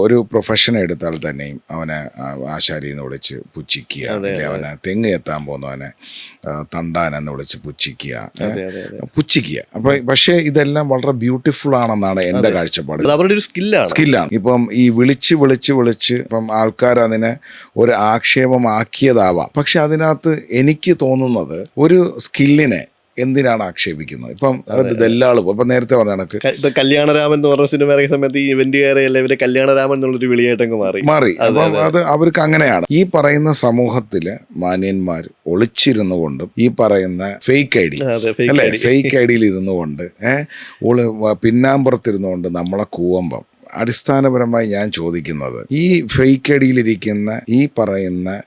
ഒരു പ്രൊഫഷൻ എടുത്താൽ തന്നെയും അവനെ ആശാരി എന്ന് വിളിച്ച് പുച്ഛിക്കുക, അല്ലെങ്കിൽ അവനെ തെങ്ങ് എത്താൻ പോകുന്നവനെ തണ്ടാനെന്ന് വിളിച്ച് പുച്ഛിക്കുക. പക്ഷേ ഇതെല്ലാം വളരെ ബ്യൂട്ടിഫുൾ ആണെന്നാണ് എൻ്റെ കാഴ്ചപ്പാട്. അവരുടെ ഒരു സ്കില്ലാണ്. ഇപ്പം ഈ വിളിച്ച് ഇപ്പം ആൾക്കാർ അതിനെ ഒരു ആക്ഷേപമാക്കിയതാവാം. പക്ഷെ അതിനകത്ത് എനിക്ക് തോന്നുന്നത് ഒരു സ്കില്ലിനെ എന്തിനാണ് ആക്ഷേപിക്കുന്നത്? ഇപ്പം ദല്ലാള് ഇപ്പം നേരത്തെ പറഞ്ഞ കണക്ക് കല്യാണരാമൻ എന്ന് പറഞ്ഞ സിനിമ ഇറങ്ങിയ സമയത്ത് ഈ ഇവന്റുകാരെയല്ല ഇവരെ കല്യാണരാമൻ എന്നുള്ളൊരു വിളിയായിട്ടങ്ങ് മാറി. അപ്പം അത് അവർക്ക് അങ്ങനെയാണ്. ഈ പറയുന്ന സമൂഹത്തിലെ മാന്യന്മാർ ഒളിച്ചിരുന്നു കൊണ്ടും ഈ പറയുന്ന ഫേക്ക് ഐ ഡി അല്ലെ, ഫേക്ക് ഐ ഡിയിൽ ഇരുന്നു കൊണ്ട് പിന്നാമ്പുറത്തിരുന്നു കൊണ്ട് നമ്മളെ കൂവമ്പം, അടിസ്ഥാനപരമായി ഞാൻ ചോദിക്കുന്നത്, ഈ ഫേക്ക് ഐ ഡിയിലിരിക്കുന്ന ഈ പറയുന്ന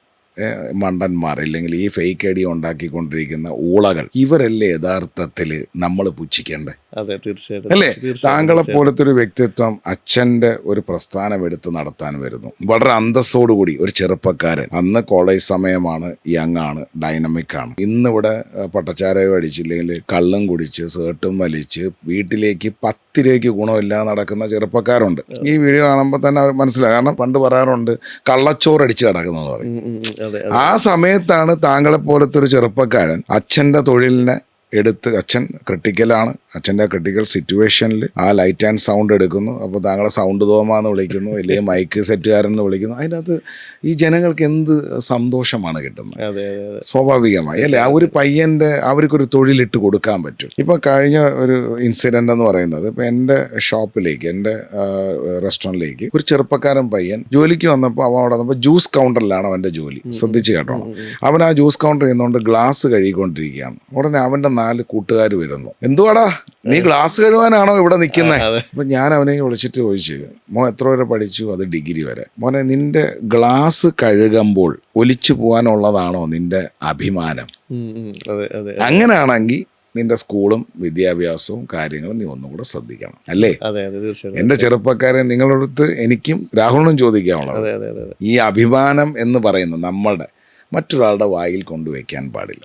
മണ്ടന്മാർ, അല്ലെങ്കിൽ ഈ ഫേക്ക് ഐ ഡി ഉണ്ടാക്കിക്കൊണ്ടിരിക്കുന്ന ഊളകൾ, ഇവരല്ലേ യഥാർത്ഥത്തിൽ നമ്മൾ പുച്ഛിക്കേണ്ടത്? അതെ, തീർച്ചയായിട്ടും. അല്ലേ? താങ്കളെ പോലത്തെ ഒരു വ്യക്തിത്വം അച്ഛൻ്റെ ഒരു പ്രസ്ഥാനം എടുത്ത് നടത്താൻ വരുന്നു, വളരെ അന്തസ്സോടുകൂടി ഒരു ചെറുപ്പക്കാരൻ. അന്ന് കോളേജ് സമയമാണ്, യങ് ആണ്, ഡൈനമിക് ആണ്. ഇന്നിവിടെ പട്ടച്ചാരയോ അടിച്ചില്ലെങ്കിൽ കള്ളും കുടിച്ച് സേർട്ടും വലിച്ച് വീട്ടിലേക്ക് 10 രൂപയ്ക്ക് ഗുണമില്ലാതെ നടക്കുന്ന ചെറുപ്പക്കാരുണ്ട്. ഈ വീഡിയോ കാണുമ്പോൾ തന്നെ അവർ മനസ്സിലാകും. കാരണം പണ്ട് പറയാറുണ്ട് കള്ളച്ചോറടിച്ച് കിടക്കുന്നത് പറയും. ആ സമയത്താണ് താങ്കളെ പോലത്തെ ഒരു ചെറുപ്പക്കാരൻ അച്ഛൻ്റെ തൊഴിലിനെ എടുത്ത്, അച്ഛൻ ക്രിട്ടിക്കലാണ്, അച്ഛൻ്റെ ക്രിട്ടിക്കൽ സിറ്റുവേഷനിൽ ആ ലൈറ്റ് ആൻഡ് സൗണ്ട് എടുക്കുന്നു. അപ്പോൾ താങ്കളെ സൗണ്ട് തോമാന്ന് വിളിക്കുന്നു, അല്ലെങ്കിൽ മൈക്ക് സെറ്റുകാരൻ എന്ന് വിളിക്കുന്നു. അതിനകത്ത് ഈ ജനങ്ങൾക്ക് എന്ത് സന്തോഷമാണ് കിട്ടുന്നത്? സ്വാഭാവികമായി അല്ലേ? ആ ഒരു പയ്യൻ്റെ അവർക്കൊരു തൊഴിലിട്ട് കൊടുക്കാൻ പറ്റും. ഇപ്പം കഴിഞ്ഞ ഒരു ഇൻസിഡൻ്റ് എന്ന് പറയുന്നത്, ഇപ്പം എൻ്റെ ഷോപ്പിലേക്ക്, എൻ്റെ റെസ്റ്റോറൻറ്റിലേക്ക് ഒരു ചെറുപ്പക്കാരൻ പയ്യൻ ജോലിക്ക് വന്നപ്പോൾ അവൻ അവിടെ വന്നപ്പോൾ ജ്യൂസ് കൗണ്ടറിലാണ് അവൻ്റെ ജോലി. ശ്രദ്ധിച്ച് കേട്ടോണം. അവൻ ആ ജ്യൂസ് കൗണ്ടർ ചെയ്യുന്നതുകൊണ്ട് ഗ്ലാസ് കഴുകിക്കൊണ്ടിരിക്കുകയാണ്. ഉടനെ അവൻ്റെ 4 കൂട്ടുകാർ വരുന്നു. എന്തുവാടാ നീ ഗ്ലാസ് കഴുകാനാണോ ഇവിടെ നിൽക്കുന്നത്? അപ്പം ഞാൻ അവനെ വിളിച്ചിട്ട് ചോദിച്ചു, മോൻ എത്ര വരെ പഠിച്ചു? അത് ഡിഗ്രി വരെ. മോനെ, നിന്റെ ഗ്ലാസ് കഴുകുമ്പോൾ ഒലിച്ചു പോകാനുള്ളതാണോ നിന്റെ അഭിമാനം? അങ്ങനെയാണെങ്കിൽ നിന്റെ സ്കൂളും വിദ്യാഭ്യാസവും കാര്യങ്ങളും നീ ഒന്നുകൂടെ ശ്രദ്ധിക്കണം, അല്ലേ? എന്റെ ചെറുപ്പക്കാരെ, നിങ്ങളടുത്ത് എനിക്കും രാഹുലിനും ചോദിക്കാനുള്ളത്, ഈ അഭിമാനം എന്ന് പറയുന്നത് നമ്മുടെ മറ്റൊരാളുടെ വായിൽ കൊണ്ടുവയ്ക്കാൻ പാടില്ല.